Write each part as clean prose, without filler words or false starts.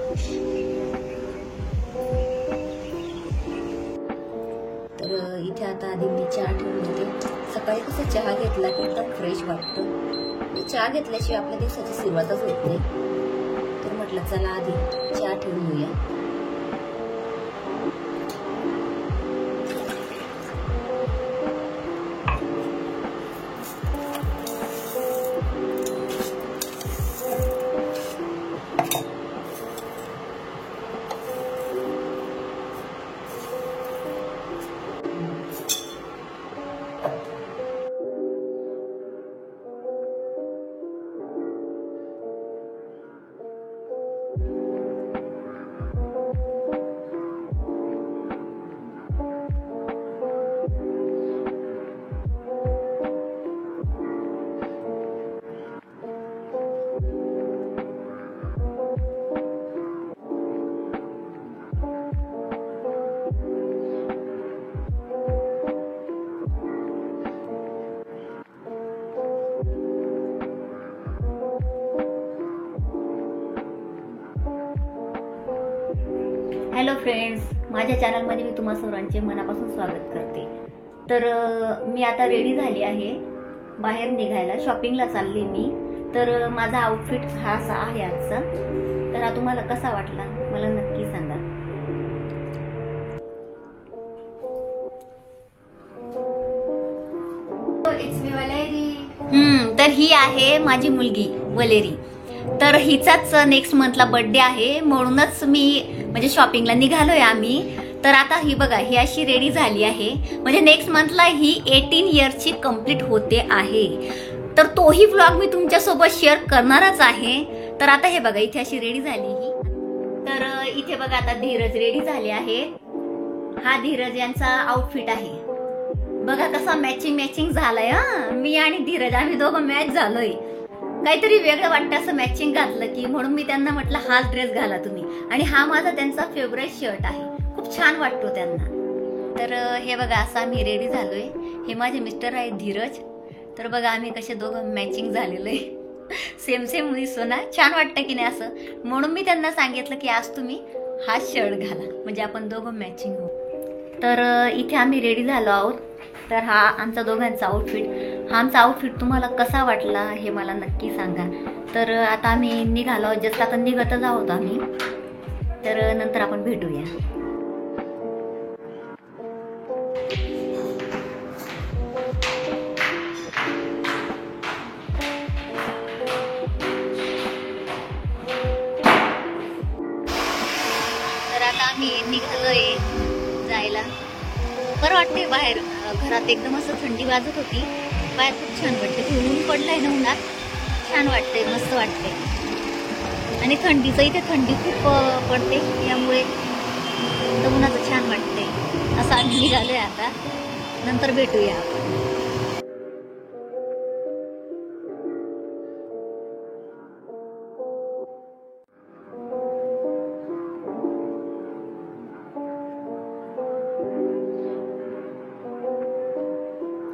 तर इथे आता आधी मी चहा ठेवून देते. सकाळी कसं चहा घेतला की एकदम फ्रेश वाटतं. चहा घेतल्याशिवाय आपल्या दिवसाची सुरुवातच होत नाही. तर म्हटलं चला आधी चहा ठेवून घेऊया. हॅलो फ्रेंड्स, माझ्या चॅनलमध्ये मी तुम्हा सर्वांचे मनापासून स्वागत करते. तर मी आता रेडी झाली आहे बाहेर निघायला. शॉपिंगला चालली मी. तर माझा आउटफिट हा असा आहे आजचा. तर हा तुम्हाला कसा वाटला मला नक्की सांगा. तर ही आहे माझी मुलगी वलेरी. तर हिचाच नेक्स्ट मंथला बर्थडे आहे, म्हणूनच मी म्हणजे शॉपिंगला निघालोय आम्ही. तर आता ही बघा, ही अशी रेडी झाली आहे. म्हणजे नेक्स्ट मंथला ही 18 इयर्सची कंप्लीट होते आहे. तर तोही व्लॉग मी तुमच्यासोबत शेअर करणारच आहे. तर आता हे बघा, इथे अशी रेडी झाली ही. तर इथे बघा आता धीरज रेडी झाले आहे. हा धीरज यांचा आउटफिट आहे. बघा कसा मॅचिंग झालाय. मी आणि धीरज आम्ही दोघं मॅच झालोय. काहीतरी वेगळं वाटतं असं मॅचिंग घातलं की, म्हणून मी त्यांना म्हटलं हाच ड्रेस घाला तुम्ही. आणि हा माझा त्यांचा फेवरेट शर्ट आहे, खूप छान वाटतो त्यांना. तर हे बघा असं आम्ही रेडी झालोय. हे माझे मिस्टर आहे धीरज. तर बघा आम्ही कसे दोघं मॅचिंग झालेलो आहे. सेम दिसतो ना, छान वाटतं की नाही असं. म्हणून मी त्यांना सांगितलं की आज तुम्ही हा शर्ट घाला, म्हणजे आपण दोघं मॅचिंग होऊ. तर इथे आम्ही रेडी झालो आहोत. तर हा आमचा दोघांचा आउटफिट. हा आमचा आउटफिट तुम्हाला कसा वाटला हे मला नक्की सांगा. तर आता आम्ही निघालो, जस्ट आता निघतच आहोत आम्ही. तर नंतर आपण भेटूया. तर आता आम्ही निघालोय जायला. बरं वाटते बाहेर. घरात एकदम असं थंडी वाजत होती, बाहेर खूप छान वाटते. ऊन पडलंय ना उन्हात, छान वाटते, मस्त वाटते. आणि थंडीचं इथे थंडी खूप पडते, त्यामुळे उन्हाचं छान वाटते. असं आम्ही निघालोय आता. नंतर भेटूया आपण.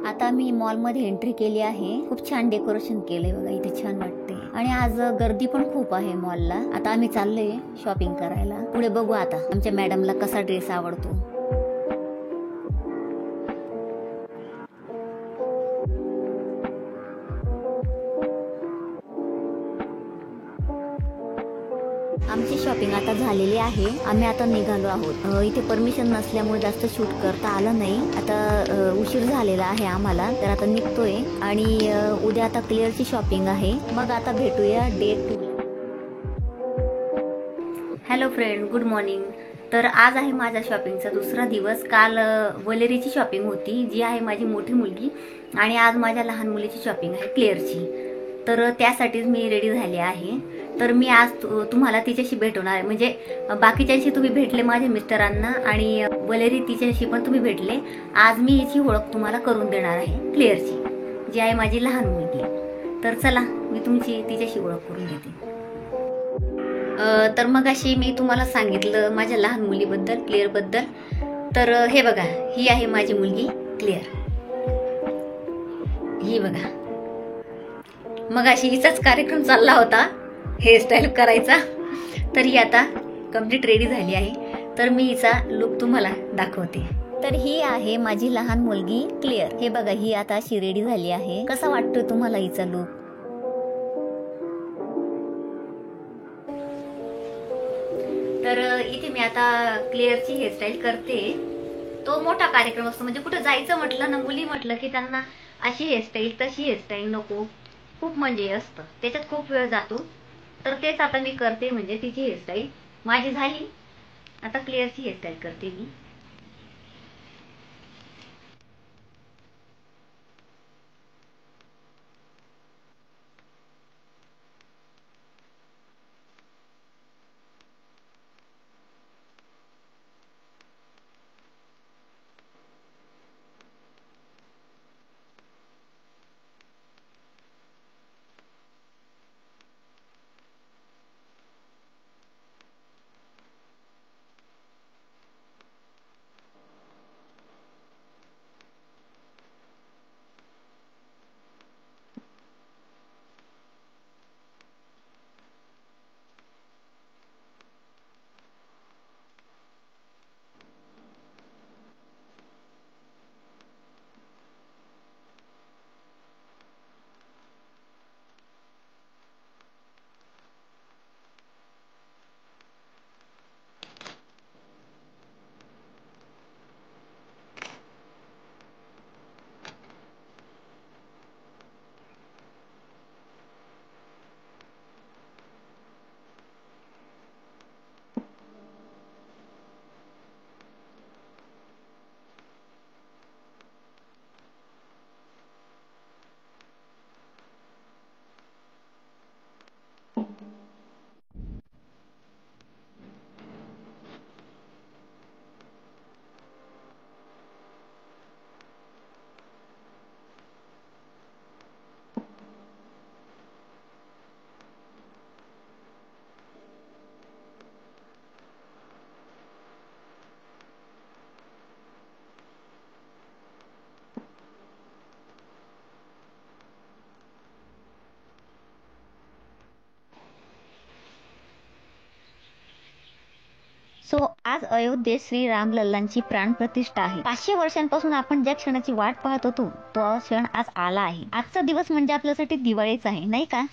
आता मी मॉलमध्ये एंट्री केली आहे. खूप छान डेकोरेशन केलंय बघा, इथे छान वाटते. आणि आज गर्दी पण खूप आहे मॉलला. आता आम्ही चाललोय शॉपिंग करायला. पुढे बघू आता आमच्या मॅडमला कसा ड्रेस आवडतो. आमची शॉपिंग आता झालेली आहे. आम्ही आता निघालो आहोत. इथे परमिशन नसल्यामुळे जास्त शूट करता आलं नाही. आता उशीर झालेला आहे आम्हाला. तर आता निघतोय. आणि उद्या आता क्लिअरची शॉपिंग आहे. मग आता भेटूया day 2. Hello friend, good morning. तर आज आहे माझ्या शॉपिंगचा दुसरा दिवस. काल वलेरीची शॉपिंग होती, जी आहे माझी मोठी मुलगी. आणि आज माझ्या लहान मुलीची शॉपिंग आहे क्लिअरची. तर त्यासाठीच मी रेडी झाले आहे. तर मी आज तुम्हाला तिच्याशी भेटवणार आहे. म्हणजे बाकीच्यांशी तुम्ही भेटले माझ्या मिस्टरांना, आणि वलेरी तिच्याशी पण तुम्ही भेटले. आज मी हिची ओळख तुम्हाला करून देणार आहे क्लिअरची, जी आहे माझी लहान मुलगी. तर चला मी तिच्याशी ओळख करून देते. तर मग अशी मी तुम्हाला सांगितलं माझ्या लहान मुलीबद्दल, क्लिअरबद्दल. तर हे बघा, ही आहे माझी मुलगी क्लिअर. ही बघा, मग अशी हिचाच कार्यक्रम चालला होता हेअरस्टाईल करायचा. तर ही आता कंप्लीट रेडी झाली आहे. तर मी हिचा लुक तुम्हाला दाखवते. तर ही आहे माझी लहान मुलगी क्लिअर. हे बघा, ही आता अशी रेडी झाली आहे. कसा वाटतोय तुम्हाला हिचा लुक? तर इथे मी आता क्लिअरची हेअरस्टाईल करते. तो मोठा कार्यक्रम असतो, म्हणजे कुठं जायचं म्हटलं ना, मुली म्हटलं की त्यांना अशी हेअरस्टाईल तशी हेअरस्टाईल नको, खूप म्हणजे असतं, त्याच्यात खूप वेळ जातो. तर तेच आता मी करते, म्हणजे तिची हेअरस्टाईल माझी झाली, आता क्लिअरची हेअरस्टाईल करते मी. सो आज अयोध्येत श्रीराम लल्लांची प्राणप्रतिष्ठा आहे. 500 वर्षांपासून आपण ज्या क्षणाची वाट पाहत होतो, तो क्षण आज आला आहे. आजचा दिवस म्हणजे आपल्यासाठी दिवाळीच आहे, नाही का?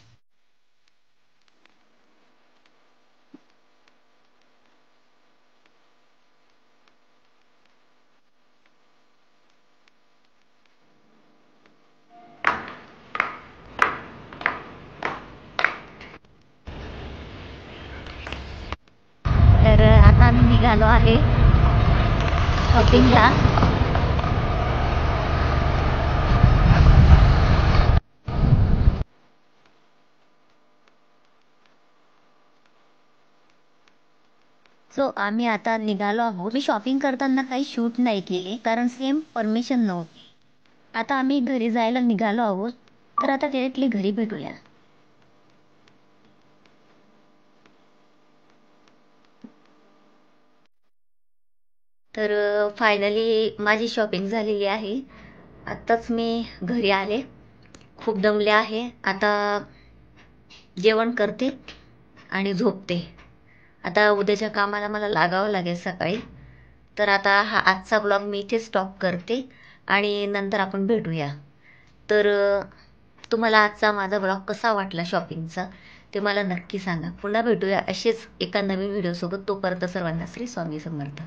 तर आता आम्ही निघालो आहे शॉपिंगला. सो आम्ही आता निघालो आहोत. मी शॉपिंग करताना काही शूट नाही केले, कारण सेम परमिशन नव्हती. आता आम्ही घरी जायला निघालो आहोत. तर आता डायरेक्टली घरी भेटूया. तर फायनली माझी शॉपिंग झालेली आहे. आत्ताच मी घरी आले, खूप दमले आहे. आता जेवण करते आणि झोपते. आता उद्याच्या कामाला मला लागावं लागेल सकाळी. तर आता हा आजचा ब्लॉग मी इथे स्टॉप करते आणि नंतर आपण भेटूया. तर तुम्हाला आजचा माझा ब्लॉग कसा वाटला शॉपिंगचा ते मला नक्की सांगा. पुन्हा भेटूया असेच एका नवीन व्हिडिओसोबत. तोपर्यंत सर्वांना श्री स्वामी समर्थ.